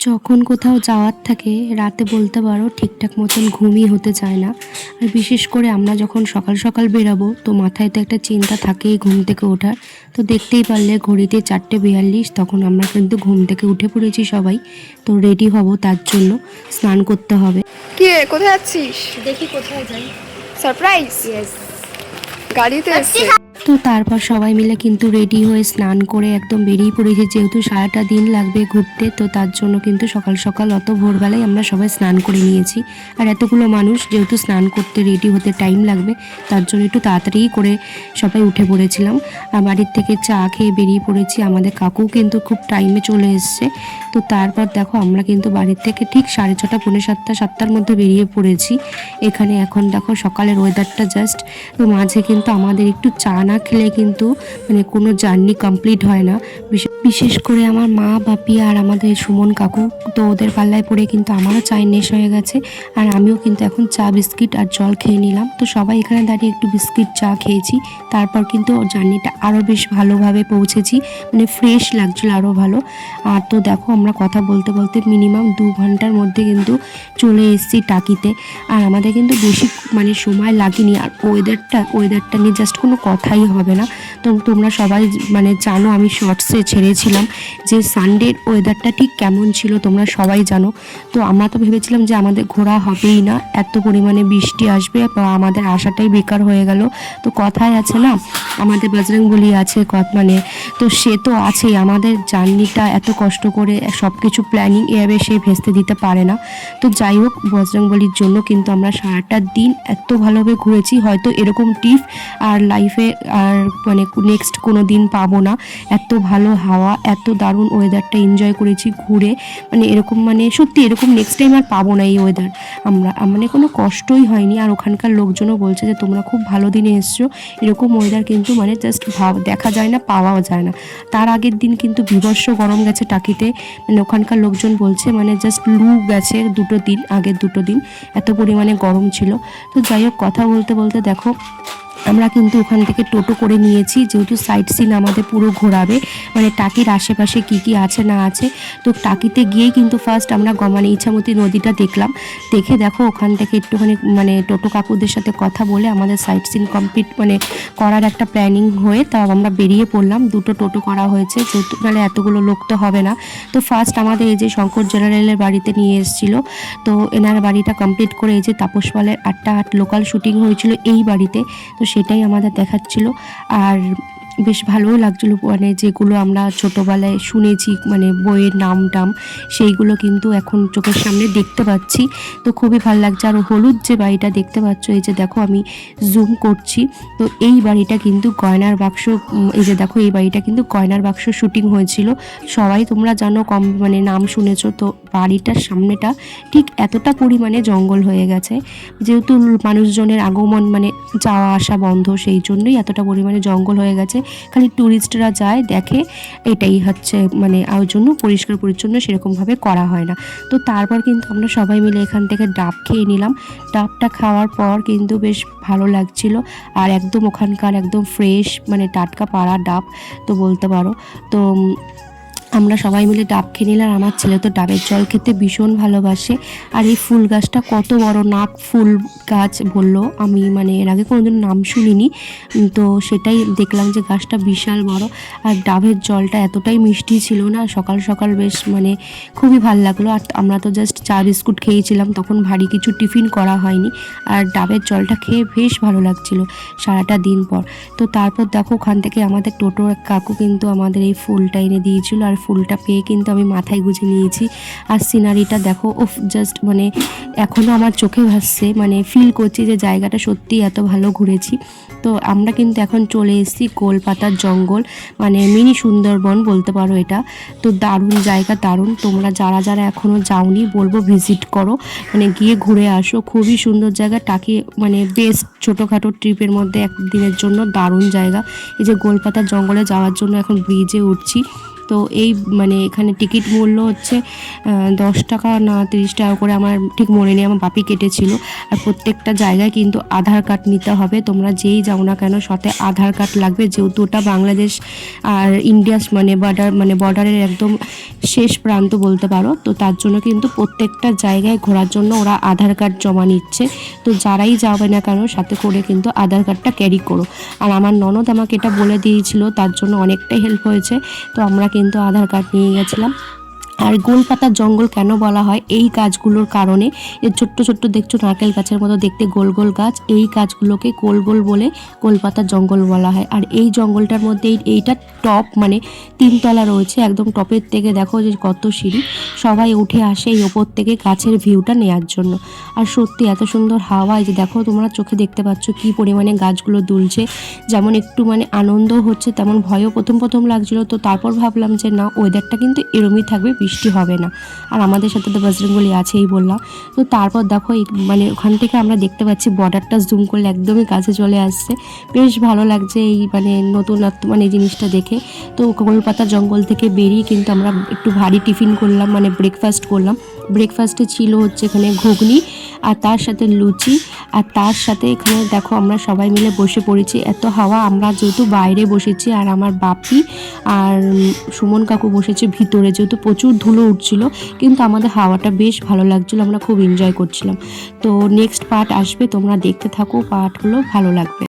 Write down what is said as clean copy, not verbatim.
যখন কোথাও যাওয়ার থাকে রাতে বলতে পারো ঠিকঠাক মতন ঘুমই হতে চায় না। আর বিশেষ করে আমরা যখন সকাল সকাল বেরাবো তো মাথায় তো একটা চিন্তা থাকেই ঘুম থেকে ওঠার। তো দেখতেই পারলে ঘড়িতে 4:42, তখন আমরা কিন্তু ঘুম থেকে উঠে পড়েছি সবাই। তো রেডি হব, তার জন্য স্নান করতে হবে। কি রে, কোথায় যাচ্ছিস? দেখি কোথায় যাই। সারপ্রাইজ? গাড়িতে এসছে। তো তারপর সবাই মিলে কিন্তু রেডি হয়ে স্নান করে একদম বেরিয়ে পড়েছি, যেহেতু সারাটা দিন লাগবে ঘুরতে। তো তার জন্য কিন্তু সকাল সকাল অত ভোরবেলায় আমরা সবাই স্নান করে নিয়েছি। আর এতগুলো মানুষ যেহেতু স্নান করতে রেডি হতে টাইম লাগবে, তার জন্য একটু তাড়াতাড়ি করে সবাই উঠে পড়েছিলাম। আর বাড়ির থেকে চা খেয়ে বেরিয়ে পড়েছি। আমাদের কাকু কিন্তু খুব টাইমে চলে এসছে। তো তারপর দেখো আমরা কিন্তু বাড়ির থেকে ঠিক 6:30, 7:45, 7টার মধ্যে বেরিয়ে পড়েছি। এখানে এখন দেখো সকালের ওয়েদারটা জাস্ট। তো মাঝে কিন্তু আমাদের একটু চা না খেলে কিন্তু মানে কোনো জার্নি কমপ্লিট হয় না। বিশেষ করে আমার মা, বাপি আর আমাদের সুমন কাকু, তো ওদের পাল্লায় পড়ে কিন্তু আমারও চায়ের নেশা হয়ে গেছে। আর আমিও কিন্তু এখন চা, বিস্কিট আর জল খেয়ে নিলাম। তো সবাই এখানে দাঁড়িয়ে একটু বিস্কিট, চা খেয়েছি। তারপর কিন্তু জার্নিটা আরও বেশ ভালোভাবে পৌঁছেছি, মানে ফ্রেশ লাগছিল আরও ভালো। আর তো দেখো আমরা কথা বলতে বলতে মিনিমাম 2 ঘন্টার মধ্যে কিন্তু চলে এসেছি টাকিতে। আর আমাদের কিন্তু বেশি মানে সময় লাগেনি। আর ওয়েদারটা নিয়ে জাস্ট কোনো কথাই হবে না। তো তোমরা সবাই মানে জানো, আমি শর্টসে ছেড়েছিলাম যে সানডের ওয়েদারটা ঠিক কেমন ছিল, তোমরা সবাই জানো। তো আমরা তো ভেবেছিলাম যে আমাদের ঘোরা হবেই না, এত পরিমাণে বৃষ্টি আসবে বা আমাদের আশাটাই বেকার হয়ে গেল। তো কথায় আছে না, আমাদের বজরংবলী আছে মানে, তো সে তো আছেই। আমাদের জার্নিটা এত কষ্ট করে সব কিছু প্ল্যানিং এভাবে সে ভেস্তে দিতে পারে না। তো যাই হোক, বজরংবলীর জন্য কিন্তু আমরা সারাটা দিন এত ভালোভাবে ঘুরেছি, হয়তো এরকম ট্রিপ আর লাইফে আর মানে নেক্সট কোনো দিন পাবো না। এত ভালো হাওয়া, এত দারুণ ওয়েদারটা এনজয় করেছি ঘুরে, মানে এরকম মানে সত্যি এরকম নেক্সট টাইম আর পাবো না এই ওয়েদার। আমরা মানে কোনো কষ্টই হয়নি। আর ওখানকার লোকজনও বলছে যে তোমরা খুব ভালো দিনে এসছো, এরকম ওয়েদার কিন্তু মানে জাস্ট দেখা যায় না, পাওয়াও যায় না। তার আগের দিন কিন্তু বীভৎস গরম গেছে টাকিতে, মানে ওখানকার লোকজন বলছে মানে জাস্ট লু গেছে আগের 2 দিন এত পরিমাণে গরম ছিল। তো যাই হোক, কথা বলতে বলতে দেখো আমরা কিন্তু ওখান থেকে টোটো করে নিয়েছি, যেহেতু সাইট সিন আমাদের পুরো ঘোরাবে, মানে টাকির আশেপাশে কি কি আছে না আছে। তো টাকিতে গিয়েই কিন্তু ফার্স্ট আমরা মানে ইছামতি নদীটা দেখলাম। দেখে দেখো ওখান থেকে একটুখানি মানে টোটো কাকুদের সাথে কথা বলে আমাদের সাইট সিন কমপ্লিট মানে করার একটা প্ল্যানিং হয়ে তাও আমরা বেরিয়ে পড়লাম। 2টো টোটো করা হয়েছে, যেহেতু মানে এতগুলো লোক তো হবে না। তো ফার্স্ট আমাদের এই যে শঙ্কর জেনারেলের বাড়িতে নিয়ে এসেছিলো। তো এনার বাড়িটা কমপ্লিট করে এই যে তাপস পালের 8 লোকাল শুটিং হয়েছিল এই বাড়িতে, তো সেটাই আমাদের দেখাচ্ছিল। আর বেশ ভালোও লাগছিলো, মানে যেগুলো আমরা ছোটোবেলায় শুনেছি মানে বইয়ের নাম টাম, সেইগুলো কিন্তু এখন চোখের সামনে দেখতে পাচ্ছি। তো খুবই ভালো লাগছে। আর হলুদ যে বাড়িটা দেখতে পাচ্ছ, এই যে দেখো আমি জুম করছি, তো এই বাড়িটা কিন্তু গয়নার বাক্স, এই যে দেখো এই বাড়িটা কিন্তু গয়নার বাক্স শুটিং হয়েছিল। সবাই তোমরা জানো, কম মানে নাম শুনেছো। তো বাড়িটার সামনেটা ঠিক এতটা পরিমাণে জঙ্গল হয়ে গেছে, যেহেতু মানুষজনের আগমন মানে যাওয়া আসা বন্ধ, সেই জন্যই এতটা পরিমাণে জঙ্গল হয়ে গেছে। খালি ট্যুরিস্টরা যায় দেখে, এটাই হচ্ছে মানে আর জন্য পরিষ্কার পরিচ্ছন্ন সেরকমভাবে করা হয় না। তো তারপর কিন্তু আমরা সবাই মিলে এখান থেকে ডাব খেয়ে নিলাম। ডাবটা খাওয়ার পর কিন্তু বেশ ভালো লাগছিল। আর একদম ওখানকার একদম ফ্রেশ মানে টাটকা পাড়া ডাব তো বলতে পারো। তো আমরা সবাই মিলে ডাব খেয়ে নিলাম। আর আমার ছেলে তো ডাবের জল খেতে ভীষণ ভালোবাসে। আর এই ফুল গাছটা কত বড়, নাক ফুল গাছ বললো, আমি মানে এর আগে কোনোদিন নাম শুনিনি। তো সেটাই দেখলাম যে গাছটা বিশাল বড়। আর ডাবের জলটা এতটাই মিষ্টি ছিল না, সকাল সকাল বেশ মানে খুবই ভালো লাগলো। আর আমরা তো জাস্ট চা বিস্কুট খেয়েছিলাম, তখন ভারী কিছু টিফিন করা হয়নি। আর ডাবের জলটা খেয়ে বেশ ভালো লাগছিল সারাটা দিন পর। তো তারপর দেখো ওখান থেকে আমাদের টোটোর কাকু কিন্তু আমাদের এই ফুলটা এনে দিয়েছিল। আর ফুলটা পেয়ে কিন্তু আমি মাথায় গুঁজে নিয়েছি। আর সিনারিটা দেখো, ও জাস্ট মানে এখনও আমার চোখে ভাসছে, মানে ফিল করছি যে জায়গাটা সত্যিই এত ভালো ঘুরেছি। তো আমরা কিন্তু এখন চলে এসেছি গোলপাতার জঙ্গল, মানে মিনি সুন্দরবন বলতে পারো এটা। তো দারুণ জায়গা, দারুণ। তোমরা যারা যারা এখনও যাওনি বলবো ভিজিট করো, মানে গিয়ে ঘুরে আসো। খুবই সুন্দর জায়গা। টাকি মানে বেস্ট ছোটোখাটো ট্রিপের মধ্যে একদিনের জন্য দারুণ জায়গা। এই যে গোলপাতার জঙ্গলে যাওয়ার জন্য এখন ব্রিজে উঠছি। তো তো এই মানে এখানে টিকিট মূল্য হচ্ছে 10 টাকা না 30 টাকা করে, আমার ঠিক মনে নেই, আমার বাপি কেটেছিল। আর প্রত্যেকটা জায়গায় কিন্তু আধার কার্ড নিতে হবে, তোমরা যেই যাও না কেন সাথে আধার কার্ড লাগবে, যেহেতু ওটা বাংলাদেশ আর ইন্ডিয়া মানে বর্ডারের একদম শেষ প্রান্ত বলতে পারো। তো তার জন্য কিন্তু প্রত্যেকটা জায়গায় ঘোরার জন্য ওরা আধার কার্ড জমা নিচ্ছে। তো যারাই যাবে না কেন সাথে করে কিন্তু আধার কার্ডটা ক্যারি করো। আর আমার ননদ আমাকে এটা বলে দিয়েছিল, তার জন্য অনেকটাই হেল্প হয়েছে। তো আমরা কিন্তু আধার কার্ড নিয়ে গেছিলাম। আর গোলপাতার জঙ্গল কেন বলা হয় এই গাছগুলোর কারণে, এর ছোট্ট ছোট্ট দেখছো নারকেল গাছের মতো দেখতে গোল গোল গাছ, এই গাছগুলোকে গোল গোল বলে গোলপাতার জঙ্গল বলা হয়। আর এই জঙ্গলটার মধ্যে এইটা টপ মানে 3 তলা রয়েছে, একদম টপের থেকে দেখো যে কত সিঁড়ি, সবাই উঠে আসে এই ওপর থেকে গাছের ভিউটা নেওয়ার জন্য। আর সত্যি এত সুন্দর হাওয়া, এই যে দেখো তোমরা চোখে দেখতে পাচ্ছ কি পরিমাণে গাছগুলো দুলছে। যেমন একটু মানে আনন্দ হচ্ছে তেমন ভয়ও প্রথম প্রথম লাগছিল। তো তারপর ভাবলাম যে না, ওয়েদারটা কিন্তু এরমই থাকবে, বৃষ্টি হবে না। আর আমাদের সাথে তো বজরংবলী আছেই বললাম। তো তারপর দেখো মানে ওখান থেকে আমরা দেখতে পাচ্ছি বর্ডারটা জুম করলে একদমই কাছে চলে আসছে। বেশ ভালো লাগছে এই মানে নতুনত্ব মানে এই জিনিসটা দেখে। তো গোলপাতা জঙ্গল থেকে বেরিয়ে কিন্তু আমরা একটু ভারী টিফিন করলাম, মানে ব্রেকফাস্ট করলাম। ব্রেকফাস্টে ছিল হচ্ছে এখানে ঘুগনি আর তার সাথে লুচি, আর তার সাথে এখানে দেখো আমরা সবাই মিলে বসে পড়েছি। এত হাওয়া, আমরা যেহেতু বাইরে বসেছি আর আমার বাপি আর সুমন কাকু বসেছে ভিতরে, যেহেতু প্রচুর ধুলো উঠছিল, কিন্তু আমাদের হাওয়াটা বেশ ভালো লাগছিল, আমরা খুব এনজয় করছিলাম। তো নেক্সট পার্ট আসবে, তোমরা দেখতে থাকো, পার্টগুলো ভালো লাগবে।